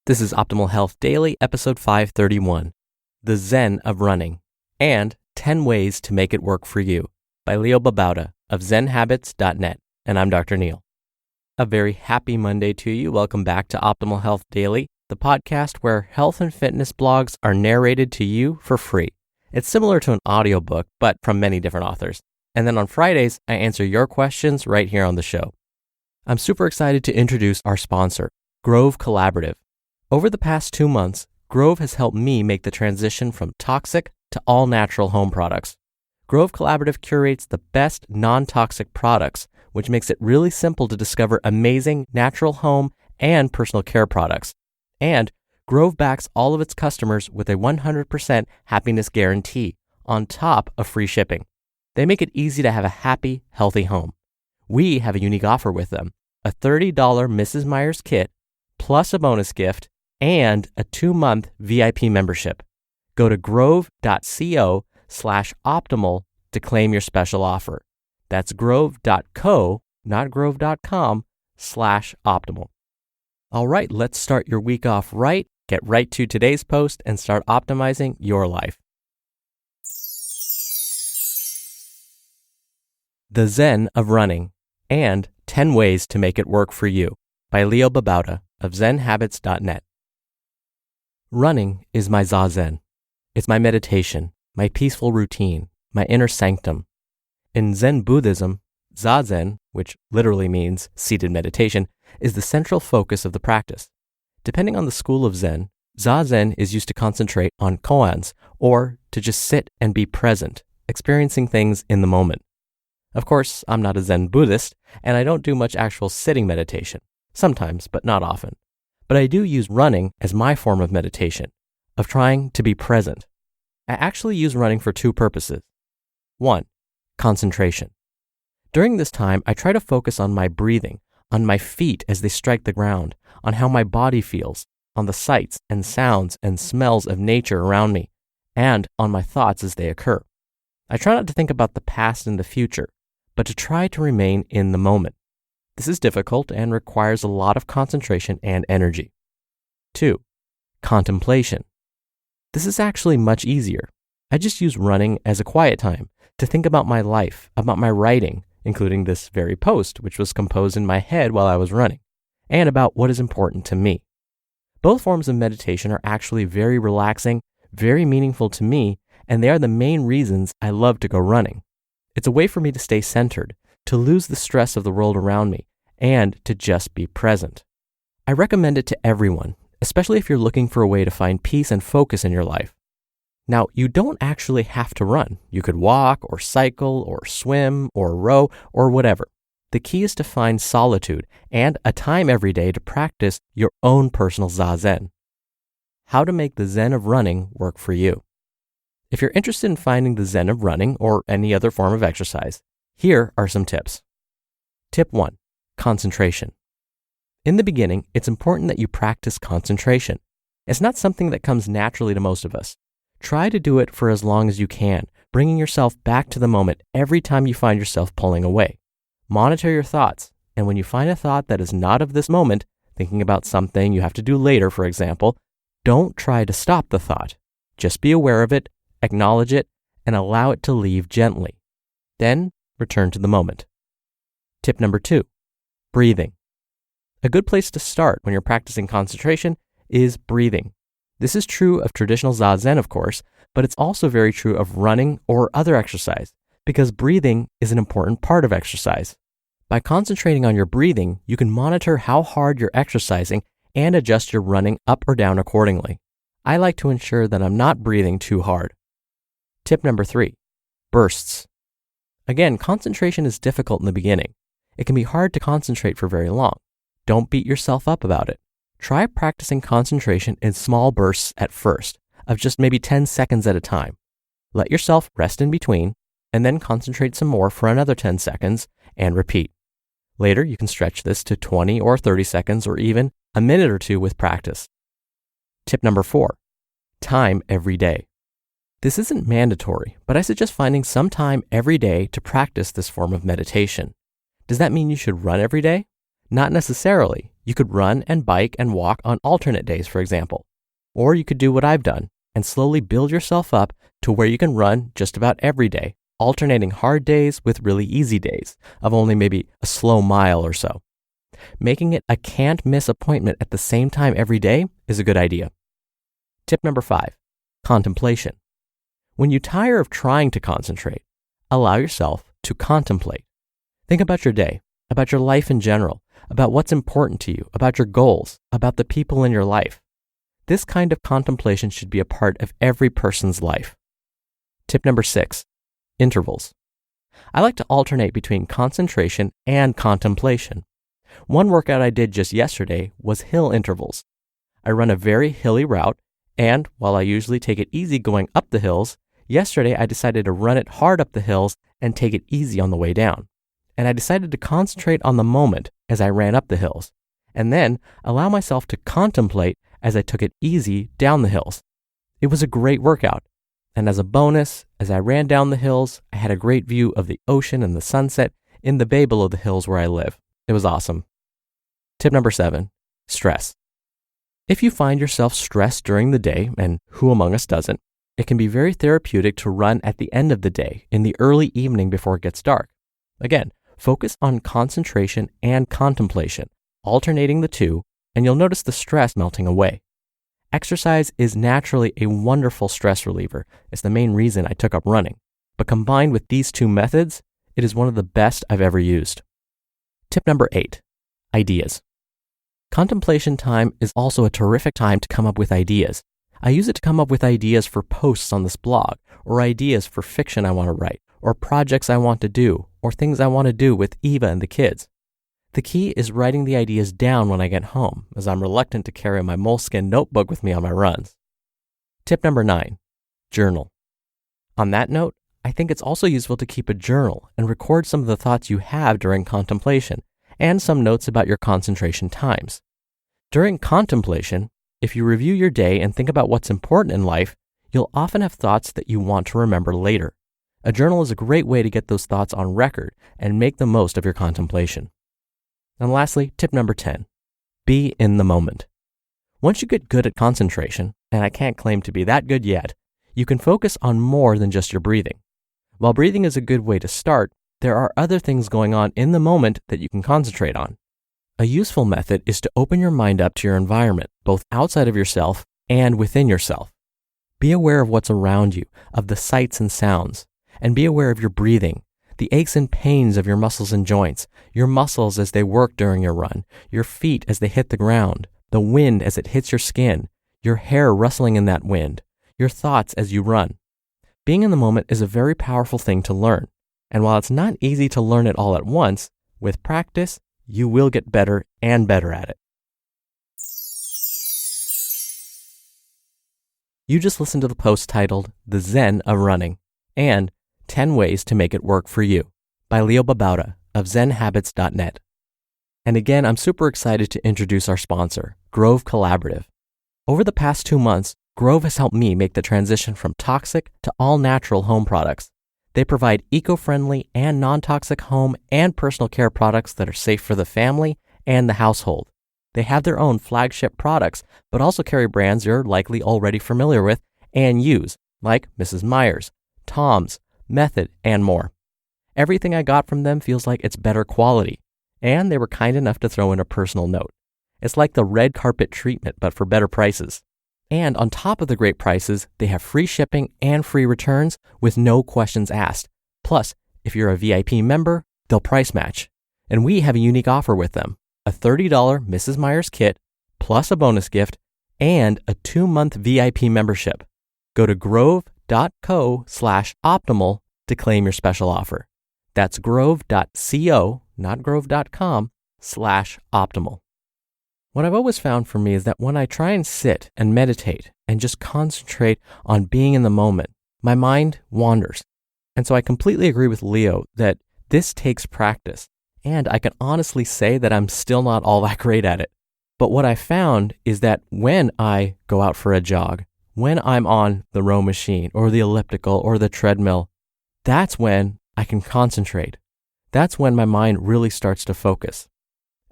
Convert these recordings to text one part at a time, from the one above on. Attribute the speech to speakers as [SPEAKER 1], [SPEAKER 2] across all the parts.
[SPEAKER 1] This is Optimal Health Daily, episode 531, The Zen of Running, and 10 Ways to Make It Work for You, by Babauta of ZenHabits.net, and I'm Dr. Neil. A very happy Monday to you. Welcome back to Optimal Health Daily, the podcast where health and fitness blogs are narrated to you for free. It's similar to an audiobook, but from many different authors. And then on Fridays, I answer your questions right here on the show. I'm super excited to introduce our sponsor, Grove Collaborative. Over the past 2 months, Grove has helped me make the transition from toxic to all-natural home products. Grove Collaborative curates the best non-toxic products, which makes it really simple to discover amazing natural home and personal care products. And Grove backs all of its customers with a 100% happiness guarantee on top of free shipping. They make it easy to have a happy, healthy home. We have a unique offer with them, a $30 Mrs. Meyer's kit, plus a bonus gift, and a 2-month VIP membership. Go to grove.co/optimal to claim your special offer. That's grove.co, not grove.com/optimal. All right, let's start your week off right, get right to today's post, and start optimizing your life. The Zen of Running, and 10 Ways to Make It Work for You, by Babauta of ZenHabits.net. Running is my zazen. It's my meditation, my peaceful routine, my inner sanctum. In Zen Buddhism, zazen, which literally means seated meditation, is the central focus of the practice. Depending on the school of Zen, zazen is used to concentrate on koans, or to just sit and be present, experiencing things in the moment. Of course, I'm not a Zen Buddhist, and I don't do much actual sitting meditation. Sometimes, but not often. But I do use running as my form of meditation, of trying to be present. I actually use running for 2 purposes. 1, concentration. During this time, I try to focus on my breathing, on my feet as they strike the ground, on how my body feels, on the sights and sounds and smells of nature around me, and on my thoughts as they occur. I try not to think about the past and the future, but to try to remain in the moment. This is difficult and requires a lot of concentration and energy. 2, contemplation. This is actually much easier. I just use running as a quiet time to think about my life, about my writing, including this very post, which was composed in my head while I was running, and about what is important to me. Both forms of meditation are actually very relaxing, very meaningful to me, and they are the main reasons I love to go running. It's a way for me to stay centered, to lose the stress of the world around me, and to just be present. I recommend it to everyone, especially if you're looking for a way to find peace and focus in your life. Now, you don't actually have to run. You could walk or cycle or swim or row or whatever. The key is to find solitude and a time every day to practice your own personal zazen. How to make the Zen of running work for you. If you're interested in finding the Zen of running or any other form of exercise, here are some tips. Tip 1, concentration. In the beginning, it's important that you practice concentration. It's not something that comes naturally to most of us. Try to do it for as long as you can, bringing yourself back to the moment every time you find yourself pulling away. Monitor your thoughts, and when you find a thought that is not of this moment, thinking about something you have to do later, for example, don't try to stop the thought. Just be aware of it, acknowledge it, and allow it to leave gently. Then return to the moment. Tip number 2, breathing. A good place to start when you're practicing concentration is breathing. This is true of traditional zazen, of course, but it's also very true of running or other exercise, because breathing is an important part of exercise. By concentrating on your breathing, you can monitor how hard you're exercising and adjust your running up or down accordingly. I like to ensure that I'm not breathing too hard. Tip number 3, bursts. Again, concentration is difficult in the beginning. It can be hard to concentrate for very long. Don't beat yourself up about it. Try practicing concentration in small bursts at first, of just maybe 10 seconds at a time. Let yourself rest in between, and then concentrate some more for another 10 seconds, and repeat. Later, you can stretch this to 20 or 30 seconds, or even a minute or 2 with practice. Tip number 4, time every day. This isn't mandatory, but I suggest finding some time every day to practice this form of meditation. Does that mean you should run every day? Not necessarily. You could run and bike and walk on alternate days, for example. Or you could do what I've done and slowly build yourself up to where you can run just about every day, alternating hard days with really easy days of only maybe a slow mile or so. Making it a can't miss appointment at the same time every day is a good idea. Tip number 5, contemplation. When you tire of trying to concentrate, allow yourself to contemplate. Think about your day, about your life in general, about what's important to you, about your goals, about the people in your life. This kind of contemplation should be a part of every person's life. Tip number 6, intervals. I like to alternate between concentration and contemplation. One workout I did just yesterday was hill intervals. I run a very hilly route, and while I usually take it easy going up the hills, yesterday I decided to run it hard up the hills and take it easy on the way down. And I decided to concentrate on the moment as I ran up the hills, and then allow myself to contemplate as I took it easy down the hills. It was a great workout. And as a bonus, as I ran down the hills, I had a great view of the ocean and the sunset in the bay below the hills where I live. It was awesome. Tip number 7, stress. If you find yourself stressed during the day, and who among us doesn't, it can be very therapeutic to run at the end of the day, in the early evening before it gets dark. Again, focus on concentration and contemplation, alternating the two, and you'll notice the stress melting away. Exercise is naturally a wonderful stress reliever. It's the main reason I took up running. But combined with these two methods, it is one of the best I've ever used. Tip number 8, ideas. Contemplation time is also a terrific time to come up with ideas. I use it to come up with ideas for posts on this blog, or ideas for fiction I want to write, or projects I want to do, or things I want to do with Eva and the kids. The key is writing the ideas down when I get home, as I'm reluctant to carry my moleskin notebook with me on my runs. Tip number 9, journal. On that note, I think it's also useful to keep a journal and record some of the thoughts you have during contemplation, and some notes about your concentration times. During contemplation, if you review your day and think about what's important in life, you'll often have thoughts that you want to remember later. A journal is a great way to get those thoughts on record and make the most of your contemplation. And lastly, tip number 10, be in the moment. Once you get good at concentration, and I can't claim to be that good yet, you can focus on more than just your breathing. While breathing is a good way to start, there are other things going on in the moment that you can concentrate on. A useful method is to open your mind up to your environment, both outside of yourself and within yourself. Be aware of what's around you, of the sights and sounds, and be aware of your breathing, the aches and pains of your muscles and joints, your muscles as they work during your run, your feet as they hit the ground, the wind as it hits your skin, your hair rustling in that wind, your thoughts as you run. Being in the moment is a very powerful thing to learn. And while it's not easy to learn it all at once, with practice, you will get better and better at it. You just listened to the post titled The Zen of Running and 10 Ways to Make It Work for You by Babauta of ZenHabits.net. And again, I'm super excited to introduce our sponsor, Grove Collaborative. Over the past 2 months, Grove has helped me make the transition from toxic to all-natural home products. They provide eco-friendly and non-toxic home and personal care products that are safe for the family and the household. They have their own flagship products, but also carry brands you're likely already familiar with and use, like Mrs. Meyer's, Tom's, Method, and more. Everything I got from them feels like it's better quality, and they were kind enough to throw in a personal note. It's like the red carpet treatment, but for better prices. And on top of the great prices, they have free shipping and free returns with no questions asked. Plus, if you're a VIP member, they'll price match. And we have a unique offer with them, a $30 Mrs. Meyer's kit, plus a bonus gift, and a 2-month VIP membership. Go to grove.co/optimal to claim your special offer. That's grove.co, not grove.com, /optimal. What I've always found for me is that when I try and sit and meditate and just concentrate on being in the moment, my mind wanders. And so I completely agree with Leo that this takes practice. And I can honestly say that I'm still not all that great at it. But what I found is that when I go out for a jog, when I'm on the row machine or the elliptical or the treadmill, that's when I can concentrate. That's when my mind really starts to focus.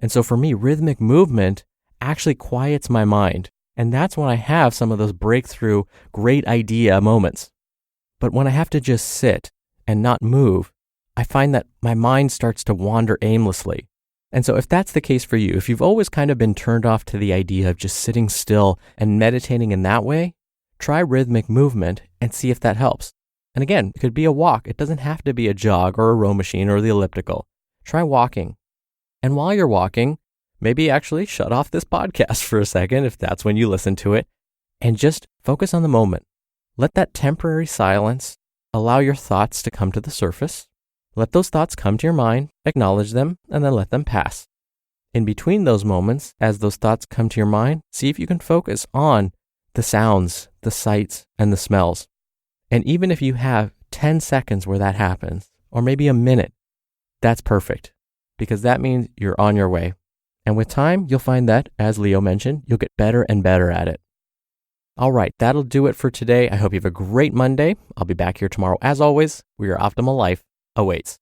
[SPEAKER 1] And so for me, rhythmic movement actually quiets my mind. And that's when I have some of those breakthrough, great idea moments. But when I have to just sit and not move, I find that my mind starts to wander aimlessly. And so if that's the case for you, if you've always kind of been turned off to the idea of just sitting still and meditating in that way, try rhythmic movement and see if that helps. And again, it could be a walk. It doesn't have to be a jog or a row machine or the elliptical. Try walking. And while you're walking, maybe actually shut off this podcast for a second if that's when you listen to it, and just focus on the moment. Let that temporary silence allow your thoughts to come to the surface. Let those thoughts come to your mind, acknowledge them, and then let them pass. In between those moments, as those thoughts come to your mind, see if you can focus on the sounds, the sights, and the smells. And even if you have 10 seconds where that happens, or maybe a minute, that's perfect, because that means you're on your way. And with time, you'll find that, as Leo mentioned, you'll get better and better at it. All right, that'll do it for today. I hope you have a great Monday. I'll be back here tomorrow as always, where your optimal life awaits.